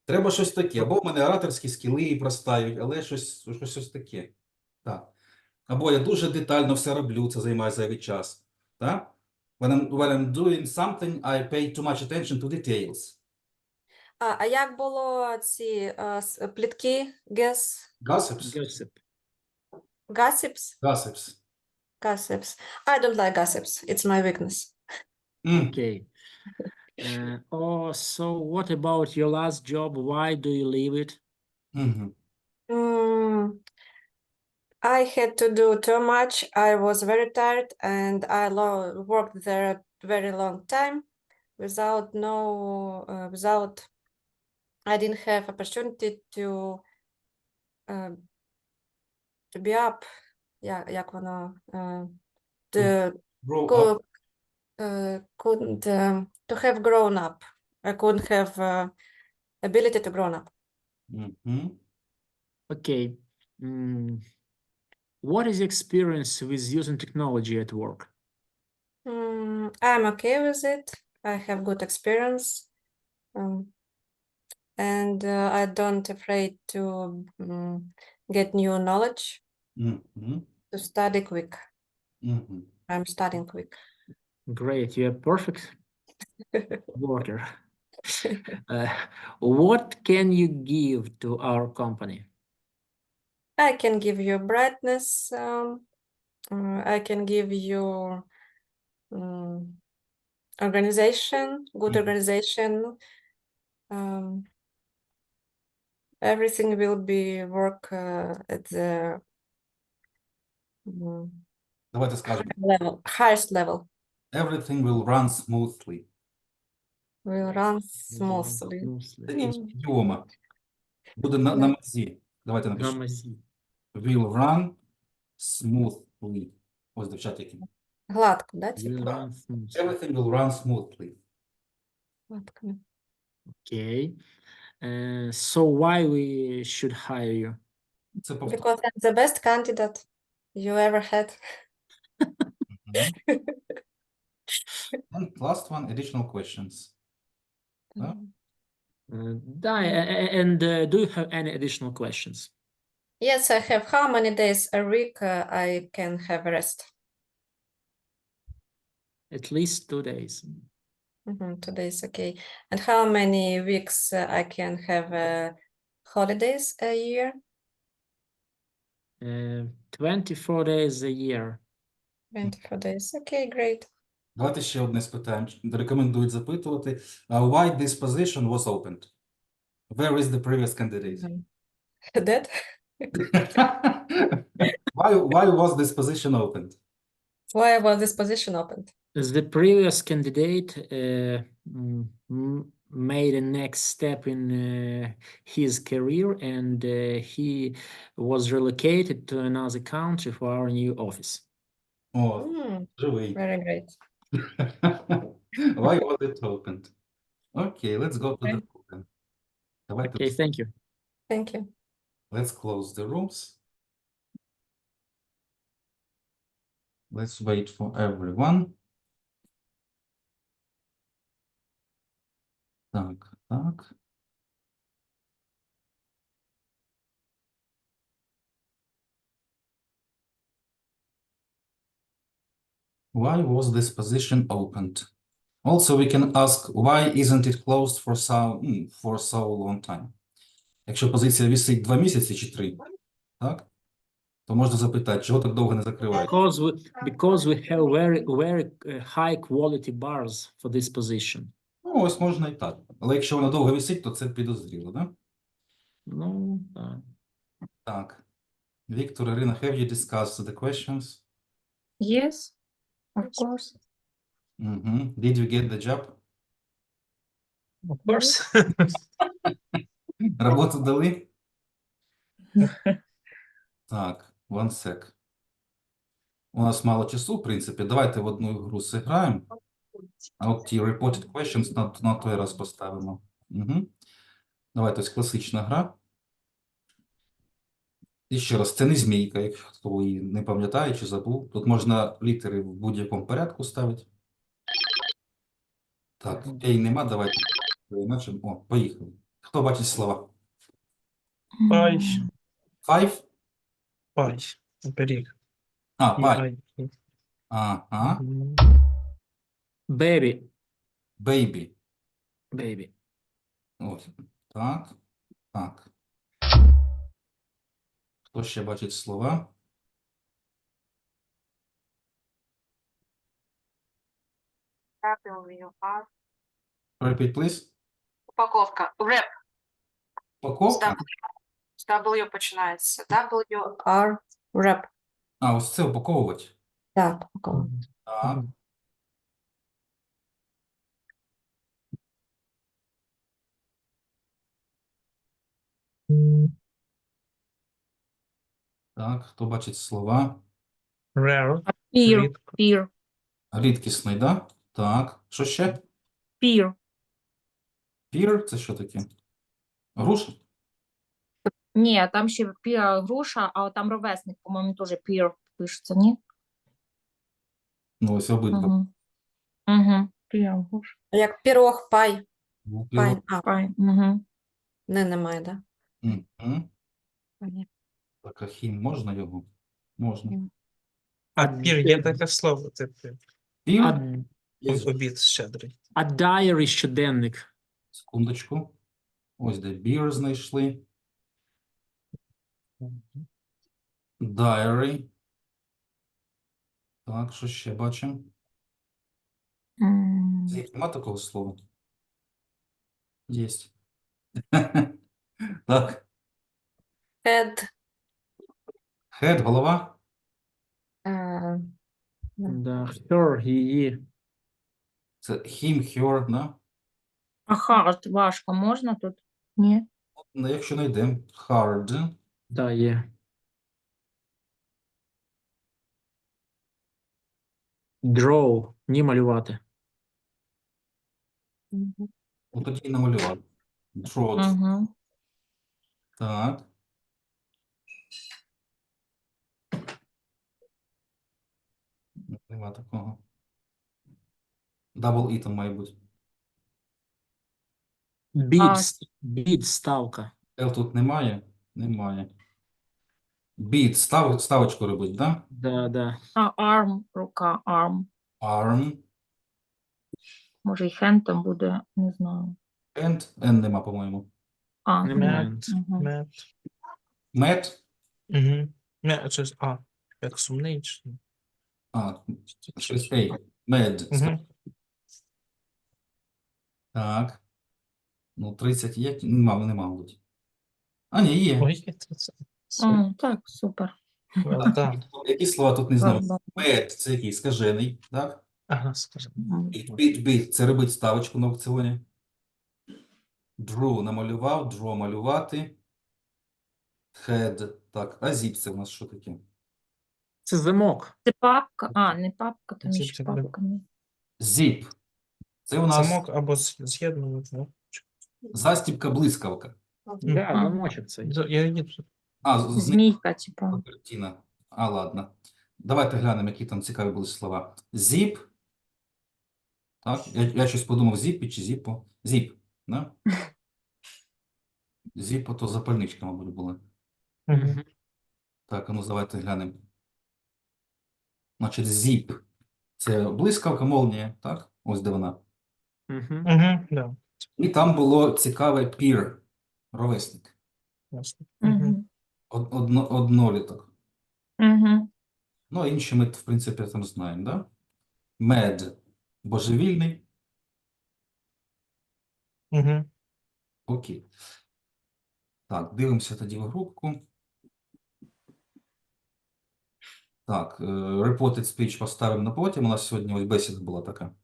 треба щось таке. Або в мене ораторські скіли простають, але щось таке. Так. Або я дуже детально все роблю, це займає зайвий час. Так? When I'm doing something, I pay too much attention to details. А як було ці плітки, Gossips? Gossip. gossips? Gossips. Gossips. I don't like gossips. It's my weakness. Okay. So what about your last job? Why do you leave it? Мгм. I had to do too much. I was very tired and I worked there a very long time without I didn't have opportunity to be up. Як воно to Grow up. couldn't to have grown up. I couldn't have ability to grow up. Мгм. Okay. What is your experience with using technology at work? I'm okay with it. I have good experience, and I don't afraid to get new knowledge, Мгм. to study quick. Мгм. I'm studying quick. Great, you're a perfect worker. What can you give to our company? I can give you brightness. I can give you organization, good organization. Everything will be work at the Давайте скажемо. Level, highest level. Everything will run smoothly. Will run smoothly. Це ідіома. Буде на Да. мазі. Давайте На напишемо. мазі. Will run smoothly. Ось в чаті які. Гладко, да, Will типу? run smoothly. Everything will run smoothly. Гладко. Okay. So why we should hire you? Це повтор. Because I'm the best candidate you ever had. Мгм. And last one, additional questions. Да? Да, and do you have any additional questions? Yes, I have. How many days a week I can have rest? At least 2 days. 2 days, okay. And how many weeks I can have holidays a year? 24 days a year. 24 days. Okay, great. Давайте ще одне спитаємо. Рекомендують запитувати. Why this position was opened? Where is the previous candidate? That? Why was this position opened? Why was this position opened? The previous candidate made a next step in his career, and he was relocated to another country for our new office. О, живий. Very great. Why was it opened? Okay, let's go to the Okay. program. Давайте Okay, thank you. Thank you. let's close the rooms. Let's wait for everyone. Так, так. Why was this position opened? Also, we can ask, why isn't it closed for so long time? Якщо позиція висить 2 місяці чи 3, так? То можна запитати, чого так довго не закривають? Because we have very high quality bars for this position. Ну, ось можна і так. Але якщо вона довго висить, то це підозріло, да? Ну, так. Так. Віктор, Ірина, have you discussed the questions? Yes, of course. Did you get the job? Of course. Роботу дали? Так, one sec. У нас мало часу, в принципі. Давайте в одну гру зіграємо. А от ті reported questions на той раз поставимо. Давайте, ось класична гра. І ще раз, це не змійка, якщо хто її не пам'ятає чи забув. Тут можна літери в будь-якому порядку ставити. Так, ей, нема, давайте. Іначе, поїхали. Хто бачить слова? Пай. Five? Пай. Пиріг. Пай. Пай. Ага. Baby. Baby. Baby. Ось. Так. Так. Хто ще бачить слова? WR. Repeat, please. Упаковка. Wrap. Упаковка? З W починається. W. R wrap. Ось це упаковувати. Так, упаковка. Так. Так, хто бачить слова? Rare. Peer, Рідко. peer, Рідкісний, да? Так. Що ще? peer. Пір? Це що таке? Груша? Ні, там ще peer груша, а там ровесник, по-моєму, теж peer пишеться, ні? Ну, ось обидва. Угу. Peer груша. Як пірог, пай. Ну, Пай. пілот. Пай. Угу. Немає, да? Мгм. Понятно. Так, а хім можна його? Можна. А пір є таке слово, типу, Пір? Є. обід щедрий. А diary щоденник. Секундочку. Ось де beer знайшли. Diary. Так, що ще бачимо? Звідки нема такого слова? Єсть. Так. Head. Head, голова. Да, her, її. Це him, her, да? А hard важко можна тут? Ні. Ну, якщо знайдемо hard, Да, є. Draw, ні малювати. ну тоді і намалювати. Draw. Угу. Так. Нема такого. Double E там має бути. Bid, ставка. L тут немає? Немає. Beat, ставочку робить, да? Да, да. А arm, рука, arm. Arm. Може і hand там буде, не знаю. And. N нема, по-моєму. А, Немає. Мгм. Мет. Met. Угу. Не, це як сумний. А, щось A. Med. Угу. Так. Ну, 30 є? Нема, мабуть. А, ні, є. Ой, це. Так, супер. Well done. Які слова тут не знаю? Well Med – це який? Скажений, так? Ага, скажи. Beat – це робить ставочку на аукціоні. Drew – намалював, draw – малювати. Head. Так, а zip – це в нас що таке? Це замок. Це папка, не папка, там Це ще буде- папка. Ні. Zip. Це у нас Замок або з'єднувати. Да? застібка-блискавка. Да, Ага. замочок цей. Я їду. А, Змійка, типа. картина. А, ладно. Давайте глянемо, які там цікаві були слова. Zip. Так, я щось подумав, зіпі чи зіпо. Зіп, да? Зіпо то запальничка, мабуть, була. Угу. Так, а ну давайте глянемо. Значить, зіп. Це блискавка, молнія, так? Ось де вона. Угу. Угу, да. І там було цікаве peer, ровесник. Ясно. Угу. Одноліток. Угу. Ну, а інші ми, в принципі, там знаємо, да? Mad – божевільний. Угу. Окей. Так, дивимося тоді в групку. Так, reported speech поставимо на потім. У нас сьогодні ось бесіда була така.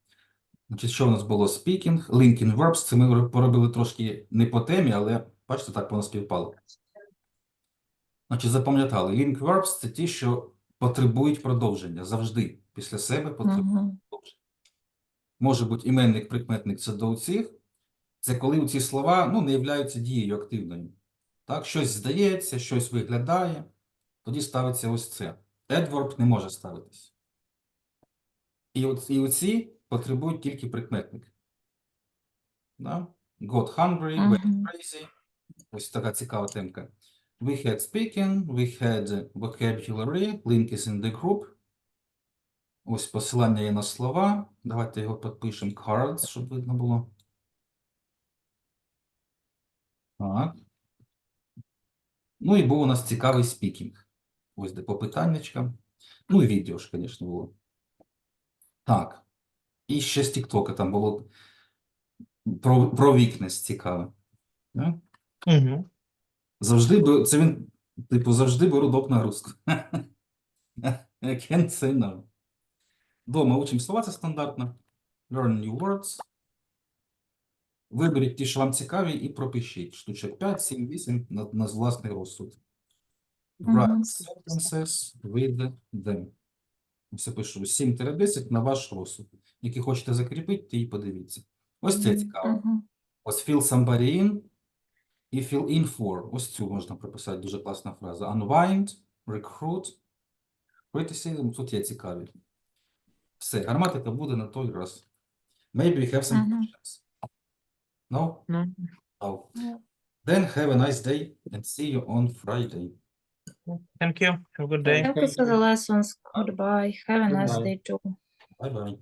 Значить, що у нас було? Speaking, linking verbs. Це ми поробили трошки не по темі, але, бачите, так воно співпало. Значить, запам'ятали. Link verbs – це ті, що потребують продовження. Завжди після себе потребують Угу. продовження. Може бути іменник, прикметник – це до цих. Це коли ці слова, ну, не являються дією активною. Так, щось здається, щось виглядає. Тоді ставиться ось це. Adverb не може ставитись. І оці потребують тільки прикметник. Да? Got hungry, went Мгм. crazy. Ось така цікава темка. We had speaking, we had vocabulary, link is in the group. Ось посилання є на слова. Давайте його підпишемо cards, щоб видно було. Так. Ну і був у нас цікавий speaking. Ось де по питаннячкам. Ну і відео ж, звісно, було. Так. І ще з TikTok там було про weakness цікаве. Да? Угу. Завжди, це він, типу, завжди беру доп. Нагрузку. I can't say no. Дома учимо слова, це стандартно. Learn new words. Виберіть ті, що вам цікаві, і пропишіть. Штучок 5, 7, 8 на власний розсуд. Write Мгм. sentences with them. Все пишу 7-10 на ваш розсуд. Які хочете закріпити, ті і подивіться. Ось це цікаво. Мгм. Ось fill somebody in і fill in for. Ось цю можна прописати, дуже класна фраза. Unwind, recruit, criticism. Тут є цікаві. Все, граматика буде на той раз. Maybe we have some Мгм. questions. No? Ну, No. No. Then have a nice day and see you on Friday. Thank you. Have a good day. Thank you for the lessons. Goodbye. Have a nice Goodbye. day too. Bye-bye.